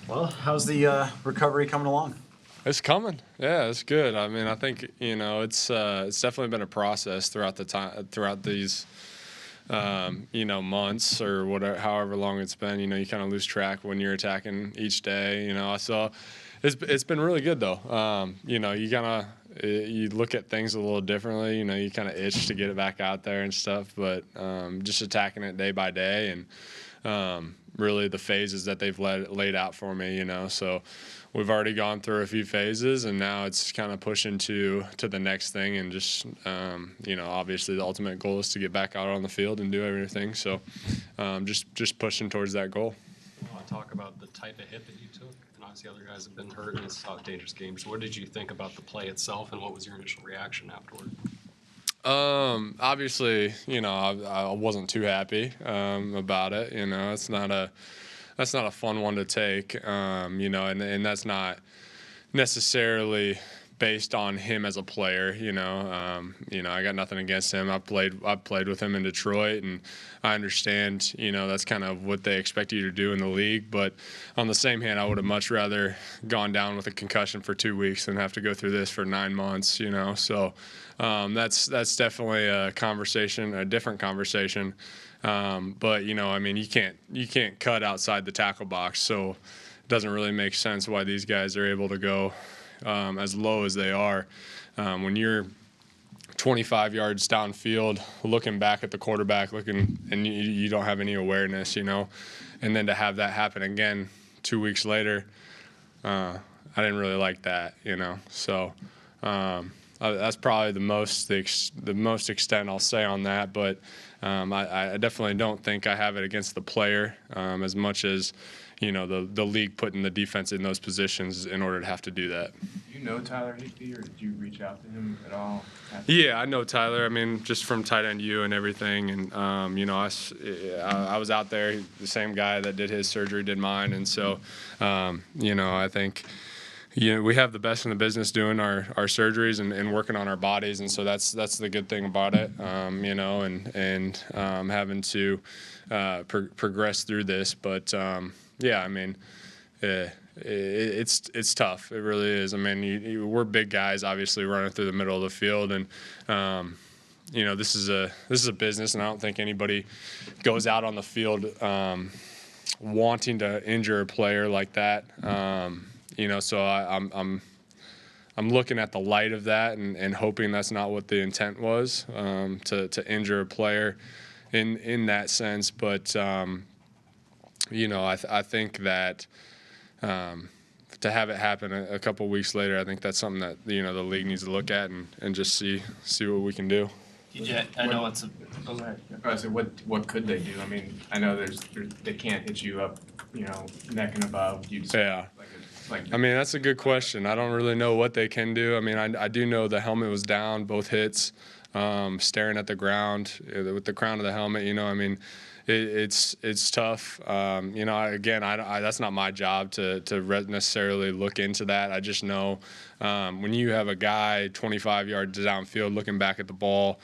Well, how's the recovery coming along? It's coming. Yeah, it's good. I mean, I think it's definitely been a process throughout the time throughout these months or whatever, however long it's been. You kind of lose track when you're attacking each day. So it's been really good though. You kind of you look at things a little differently. You kind of itch to get it back out there and stuff, but just attacking it day by day and really the phases that they've laid out for me. So we've already gone through a few phases, and now it's kind of pushing to the next thing, and just obviously the ultimate goal is to get back out on the field and do everything. So just pushing towards that goal. I want to talk about the type of hit that you took, and obviously other guys have been hurt, and it's a dangerous game. So what did you think about the play itself, and what was your initial reaction afterward? Obviously, I wasn't too happy about it. That's not a fun one to take. And that's not necessarily based on him as a player. I got nothing against him. I've played with him in Detroit, and I understand. That's kind of what they expect you to do in the league. But on the same hand, I would have much rather gone down with a concussion for 2 weeks than have to go through this for 9 months. So that's definitely a different conversation. But you can't cut outside the tackle box, so it doesn't really make sense why these guys are able to go as low as they are. When you're 25 yards downfield, looking back at the quarterback, and you don't have any awareness, and then to have that happen again 2 weeks later, I didn't really like that, So that's probably the most extent I'll say on that, but I definitely don't think I have it against the player as much as the league putting the defense in those positions in order to have to do that. Do you know Tyler Higby, or did you reach out to him at all? Yeah, I know Tyler. I mean, just from tight end U and everything, and I was out there. The same guy that did his surgery did mine, and so I think. We have the best in the business doing our surgeries and working on our bodies, and so that's the good thing about it, and having to progress through this. But it's tough. It really is. I mean, we're big guys, obviously running through the middle of the field, and this is a business, and I don't think anybody goes out on the field wanting to injure a player like that. So I'm looking at the light of that and hoping that's not what the intent was, to injure a player in that sense. But I think that to have it happen a couple weeks later, I think that's something that the league needs to look at and just see what we can do. I know it's a. Go ahead. I said, what could they do? I mean, I know they can't hit you up, neck and above. Yeah. I mean, that's a good question. I don't really know what they can do. I mean, I do know the helmet was down, both hits, staring at the ground with the crown of the helmet. I mean, it's tough. Again, that's not my job to necessarily look into that. I just know when you have a guy 25 yards downfield looking back at the ball,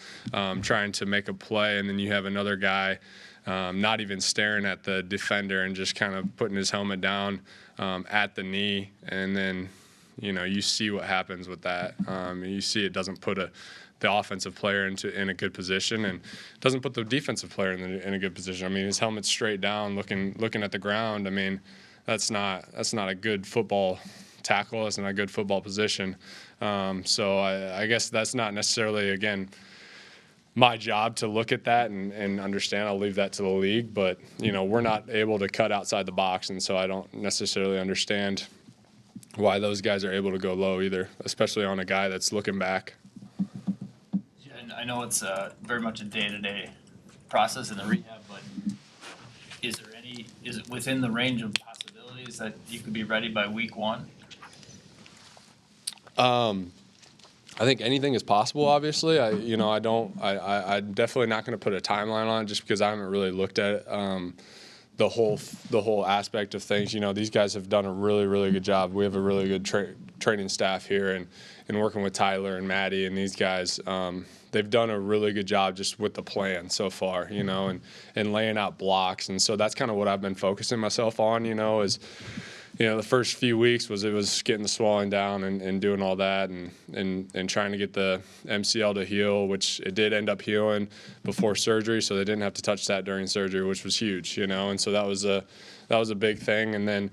trying to make a play, and then you have another guy not even staring at the defender and just kind of putting his helmet down at the knee, and then you see what happens with that. You see it doesn't put the offensive player in a good position, and doesn't put the defensive player in a good position. I mean, his helmet's straight down, looking at the ground. I mean, that's not a good football tackle. That's not a good football position. So I guess that's not necessarily, again, my job to look at that and understand. I'll leave that to the league, but we're not able to cut outside the box, and so I don't necessarily understand why those guys are able to go low either, especially on a guy that's looking back. Yeah, and I know it's very much a day-to-day process in the rehab, but is it within the range of possibilities that you could be ready by week 1? I think anything is possible. Obviously, I'm definitely not going to put a timeline on it just because I haven't really looked at the whole aspect of things. These guys have done a really, really good job. We have a really good training staff here, and working with Tyler and Maddie and these guys, they've done a really good job just with the plan so far, and laying out blocks. And so that's kind of what I've been focusing myself on, is the first few weeks was getting the swelling down and doing all that and trying to get the MCL to heal, which it did end up healing before surgery, so they didn't have to touch that during surgery, which was huge, and so that was a big thing. And then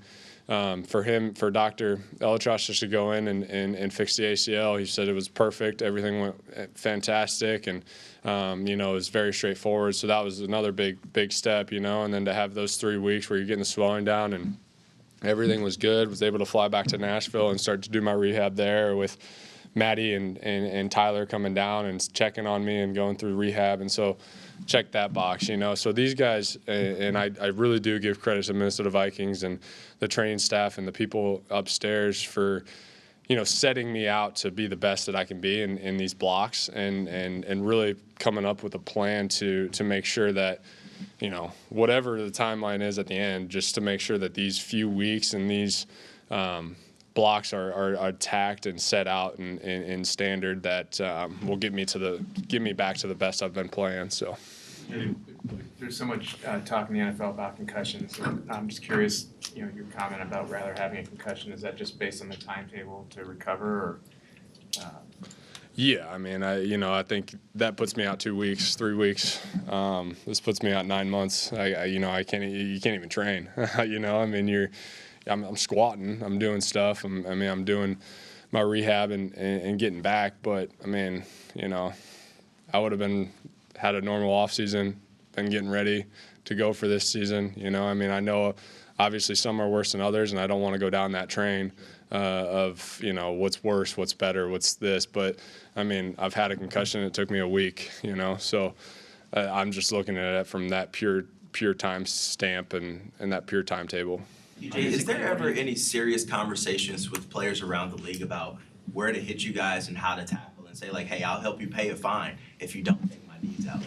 for Dr. Elitrosh just to go in and fix the ACL, he said it was perfect. Everything went fantastic, and it was very straightforward. So that was another big step, and then to have those 3 weeks where you're getting the swelling down and everything was good. Was able to fly back to Nashville and start to do my rehab there with Maddie and Tyler coming down and checking on me and going through rehab. And so check that box, So these guys, and I really do give credit to the Minnesota Vikings and the training staff and the people upstairs for, setting me out to be the best that I can be in these blocks and really coming up with a plan to make sure that, whatever the timeline is at the end, just to make sure that these few weeks and these blocks are attacked and set out in standard that will get me back to the best I've been playing. So There's so much talk in the NFL about concussions. And I'm just curious, your comment about rather having a concussion, is that just based on the timetable to recover, or? Yeah, I think that puts me out 2 weeks, 3 weeks. This puts me out 9 months. You can't even train. I'm squatting, I'm doing stuff. I'm doing my rehab and getting back. But I would have had a normal offseason, been getting ready to go for this season. I know obviously some are worse than others, and I don't want to go down that train of what's worse, what's better, what's this. But I've had a concussion. It took me a week. So I'm just looking at it from that pure time stamp and that pure timetable. DJ, is there ever any serious conversations with players around the league about where to hit you guys and how to tackle and say, like, hey, I'll help you pay a fine if you don't take my knees out?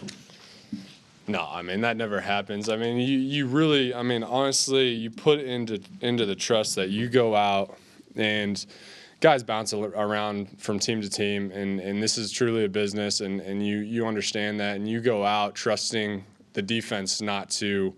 No, that never happens. You really, honestly, you put into the trust that you go out and guys bounce around from team to team, and this is truly a business, and you understand that, and you go out trusting the defense not to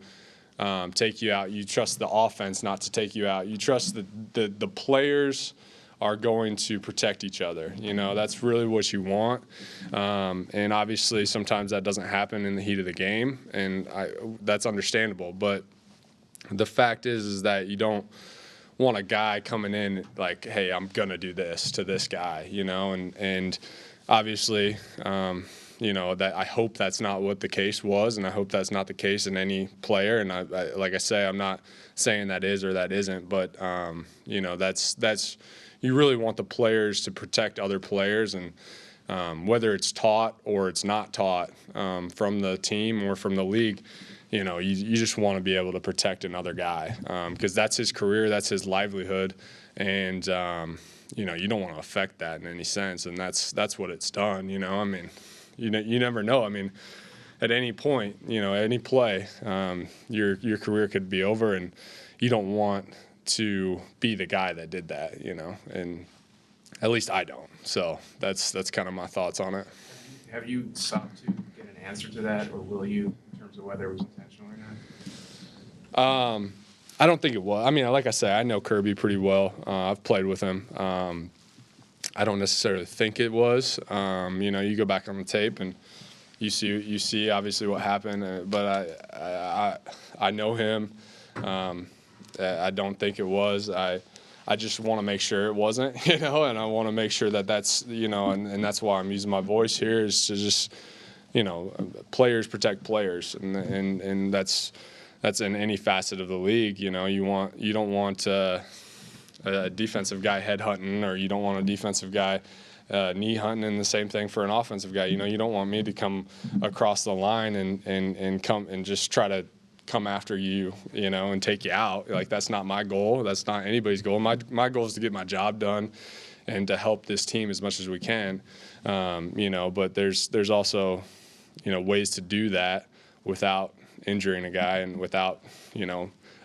take you out. You trust the offense not to take you out. You trust the players are going to protect each other. That's really what you want. And obviously sometimes that doesn't happen in the heat of the game, and that's understandable. But the fact is that you don't want a guy coming in like, hey, I'm going to do this to this guy, and obviously, that I hope that's not what the case was, and I hope that's not the case in any player. And I like I say, I'm not saying that is or that isn't, but that's you really want the players to protect other players, and whether it's taught or it's not taught from the team or from the league, you just want to be able to protect another guy because that's his career, that's his livelihood, and you don't want to affect that in any sense, and that's what it's done. You never know. At any point, any play, your career could be over, and you don't want to be the guy that did that, and at least I don't. So that's kind of my thoughts on it. Have you sought to get an answer to that, or will you, in terms of whether it was intentional or not? I don't think it was. Like I say, I know Kirby pretty well. I've played with him. I don't necessarily think it was. You go back on the tape and you see obviously what happened, but I know him. I don't think it was. I just want to make sure it wasn't, and I want to make sure that that's, and that's why I'm using my voice here, is to just, players protect players, and that's in any facet of the league. You don't want a defensive guy head hunting, or you don't want a defensive guy knee hunting, and the same thing for an offensive guy. You don't want me to come across the line and come and just try to come after you, and take you out. Like, that's not my goal. That's not anybody's goal. My goal is to get my job done and to help this team as much as we can. But there's also, ways to do that without injuring a guy and without,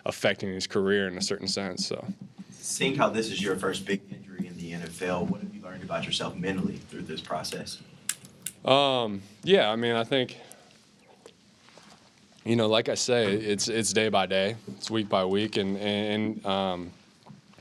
affecting his career in a certain sense. So, seeing how this is your first big injury in the NFL, what have you learned about yourself mentally through this process? I think, like I say, it's day by day, it's week by week, and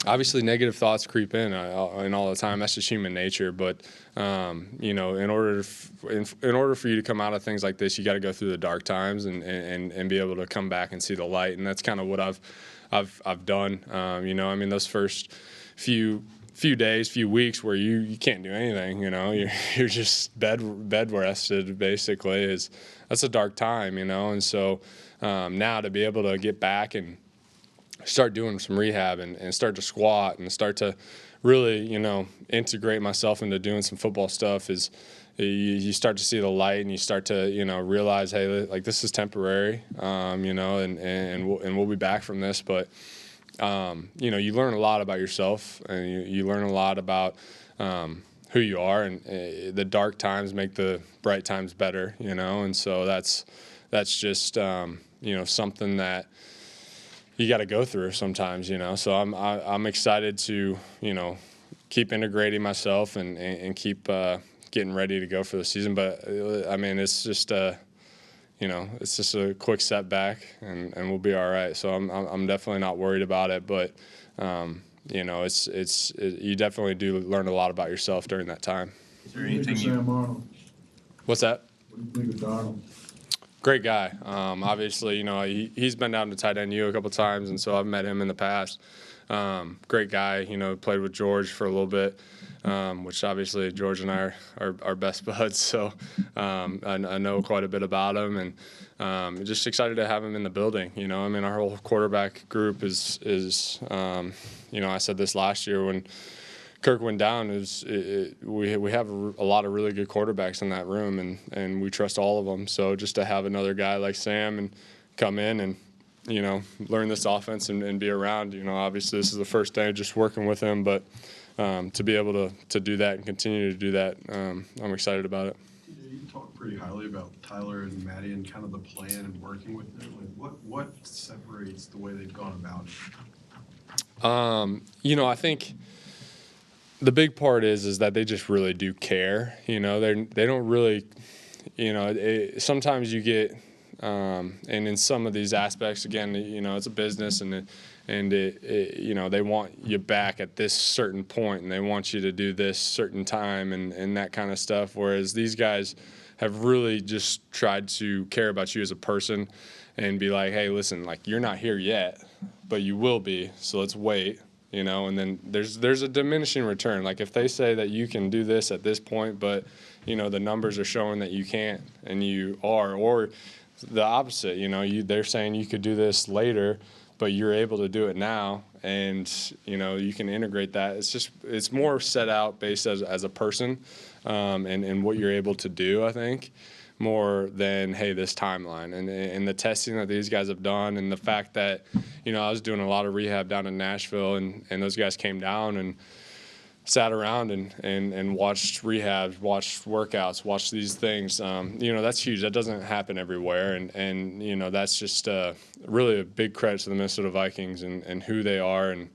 obviously negative thoughts creep in and all the time. That's just human nature. But you know, in order for you to come out of things like this, you got to go through the dark times and be able to come back and see the light. And that's kind of what I've done. You know, I mean, those first few days, few weeks where you can't do anything. You know, you're just bed rested basically. That's a dark time. You know, and so now to be able to get back and start doing some rehab and start to squat and start to really, you know, integrate myself into doing some football stuff is you start to see the light and you start to, you know, realize, hey, like this is temporary, you know, and we'll be back from this. But, you know, you learn a lot about yourself and you learn a lot about who you are, and the dark times make the bright times better, you know, and so that's just, you know, something that you got to go through sometimes, you know. So I'm excited to, you know, keep integrating myself and keep getting ready to go for the season. But I mean, it's just you know, it's just a quick setback, and we'll be all right. So I'm definitely not worried about it. But you know, you definitely do learn a lot about yourself during that time. Is there anything you? What's that? What do you think of Darnold? Great guy. Obviously, you know, he's been down to tight end U a couple times, and so I've met him in the past. Great guy. You know, played with George for a little bit, which obviously George and I are best buds. So I know quite a bit about him, and just excited to have him in the building. You know, I mean, our whole quarterback group is you know, I said this last year when Kirk went down, we have a lot of really good quarterbacks in that room, and we trust all of them. So just to have another guy like Sam and come in and, you know, learn this offense and be around, you know, obviously this is the first day just working with him, but to be able to do that and continue to do that, I'm excited about it. You talk pretty highly about Tyler and Maddie and kind of the plan and working with them. Like what separates the way they've gone about it? You know, I think the big part is that they just really do care. You know, they don't really, you know, sometimes you get, and in some of these aspects, again, you know, it's a business and you know, they want you back at this certain point and they want you to do this certain time and that kind of stuff. Whereas these guys have really just tried to care about you as a person and be like, hey, listen, like you're not here yet, but you will be. So let's wait. You know, and then there's a diminishing return. Like if they say that you can do this at this point, but, you know, the numbers are showing that you can't and you are, or the opposite, you know, they're saying you could do this later, but you're able to do it now, and, you know, you can integrate that. It's more set out based as a person and what you're able to do, I think, more than, hey, this timeline. And the testing that these guys have done and the fact that, you know, I was doing a lot of rehab down in Nashville and those guys came down and sat around and watched rehabs, watched workouts, watched these things. You know, that's huge. That doesn't happen everywhere. And you know, that's just really a big credit to the Minnesota Vikings and who they are and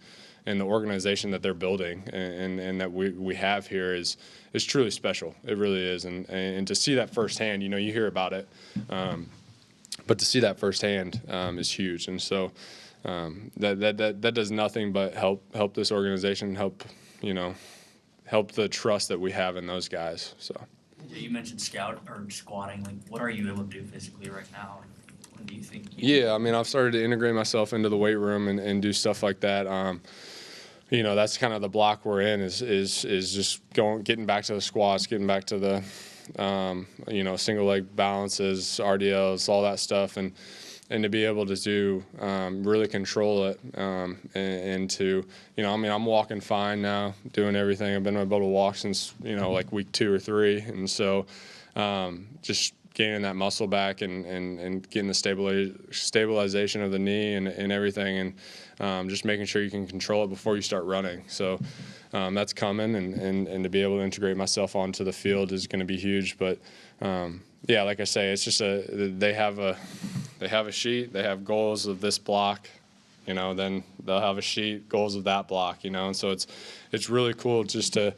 the organization that they're building and that we have here is truly special. It really is. And to see that firsthand, you know, you hear about it, but to see that firsthand is huge. And so that does nothing but help this organization, help the trust that we have in those guys. So. You mentioned squatting. Like, what are you able to do physically right now? When do you think? Yeah, I mean, I've started to integrate myself into the weight room and do stuff like that. You know, that's kind of the block we're in is just getting back to the squats, getting back to the, you know, single leg balances, RDLs, all that stuff, and to be able to do really control it and to, you know, I mean, I'm walking fine now, doing everything. I've been able to walk since, you know, like week 2 or 3, and so just gaining that muscle back and getting the stabilization of the knee and everything, and just making sure you can control it before you start running. So that's coming, and to be able to integrate myself onto the field is going to be huge. But yeah, like I say, it's just they have a sheet, they have goals of this block, you know, then they'll have a sheet, goals of that block, you know, and so it's really cool just to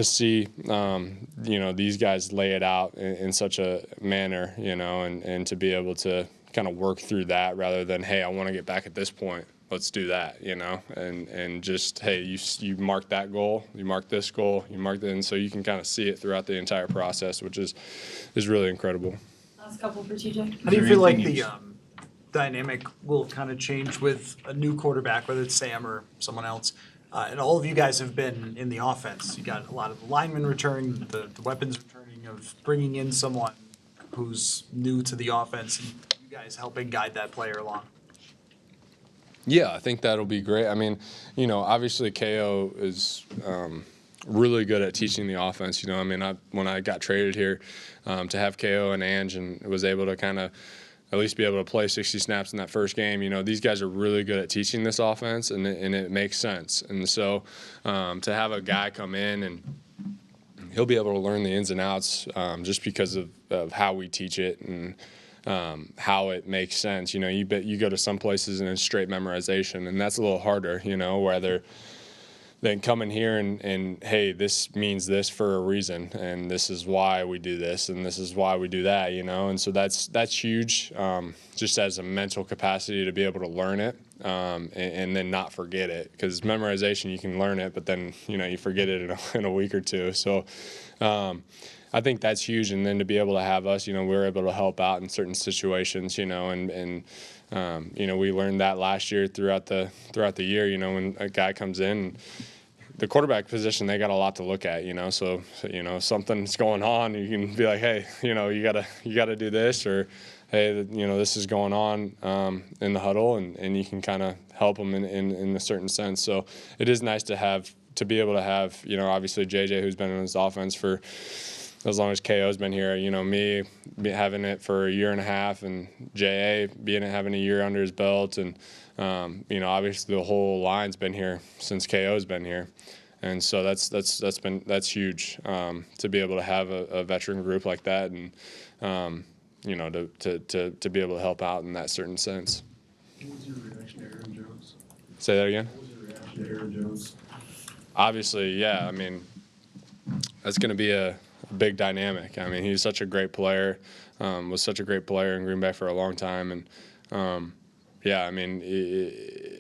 see, you know, these guys lay it out in such a manner, you know, and to be able to kind of work through that rather than, hey, I want to get back at this point. let's do that, you know, and just, hey, you mark that goal, you mark this goal, you mark that, and so you can kind of see it throughout the entire process, which is really incredible. Last couple for TJ. How do you feel like the dynamic will kind of change with a new quarterback, whether it's Sam or someone else? And all of you guys have been in the offense. You got a lot of the linemen returning, the weapons returning, of bringing in someone who's new to the offense, and you guys helping guide that player along. Yeah, I think that'll be great. I mean, you know, obviously KO is really good at teaching the offense. You know, I mean, when I got traded here, to have KO and Ange and was able to kind of at least be able to play 60 snaps in that first game, you know, these guys are really good at teaching this offense, and it makes sense. And so to have a guy come in and he'll be able to learn the ins and outs just because of how we teach it and how it makes sense. You know, you go to some places and it's straight memorization, and that's a little harder, you know, rather than coming here and hey, this means this for a reason, and this is why we do this, and this is why we do that, you know. And so that's huge, just as a mental capacity to be able to learn it and then not forget it, because memorization, you can learn it, but then, you know, you forget it in a week or two. So I think that's huge. And then to be able to have us, you know, we're able to help out in certain situations, you know, and you know, we learned that last year throughout the year, you know, when a guy comes in, the quarterback position, they got a lot to look at, you know, so you know, something's going on, you can be like, hey, you know, you gotta do this, or hey, you know, this is going on in the huddle, and you can kind of help them in a certain sense. So it is nice to be able to have, you know, obviously JJ, who's been in this offense for as long as KO's been here, you know, me having it for a year and a half, and JA having a year under his belt, and you know, obviously the whole line's been here since KO's been here, and so that's huge to be able to have a veteran group like that, and you know, to be able to help out in that certain sense. What was your reaction to Aaron Jones? Say that again. What was your reaction to Aaron Jones? Obviously, yeah. I mean, that's going to be a big dynamic. I mean, he's such a great player, was such a great player in Green Bay for a long time. And, yeah, I mean,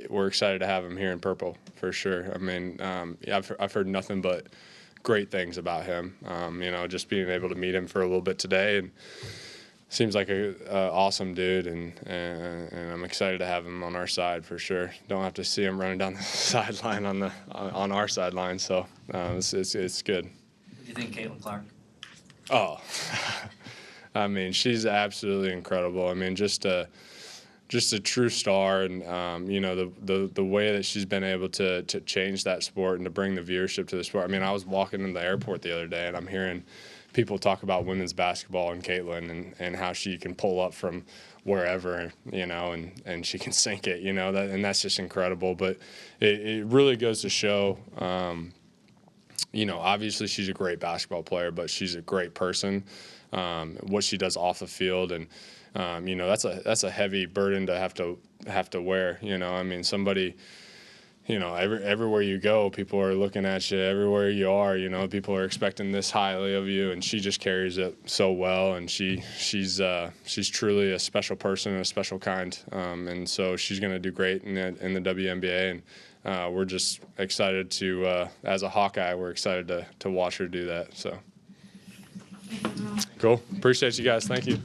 we're excited to have him here in purple for sure. I mean, yeah, I've heard nothing but great things about him. You know, just being able to meet him for a little bit today, and seems like a awesome dude, and I'm excited to have him on our side for sure. Don't have to see him running down the sideline on our sideline, so it's good. What do you think, Caitlin Clark? Oh, I mean, she's absolutely incredible. I mean, just a true star, and you know, the way that she's been able to change that sport and to bring the viewership to the sport. I mean, I was walking in the airport the other day, and I'm hearing people talk about women's basketball and Caitlin and how she can pull up from wherever, you know, and she can sink it, you know, and that's just incredible. But it really goes to show, you know, obviously she's a great basketball player, but she's a great person. What she does off the field, and you know, that's a heavy burden to have to wear. You know, I mean, somebody, you know, everywhere you go, people are looking at you. Everywhere you are, you know, people are expecting this highly of you, and she just carries it so well. And she's truly a special person, and a special kind. And so she's going to do great in the WNBA, and we're just excited to, as a Hawkeye, we're excited to watch her do that. So cool. Appreciate you guys. Thank you.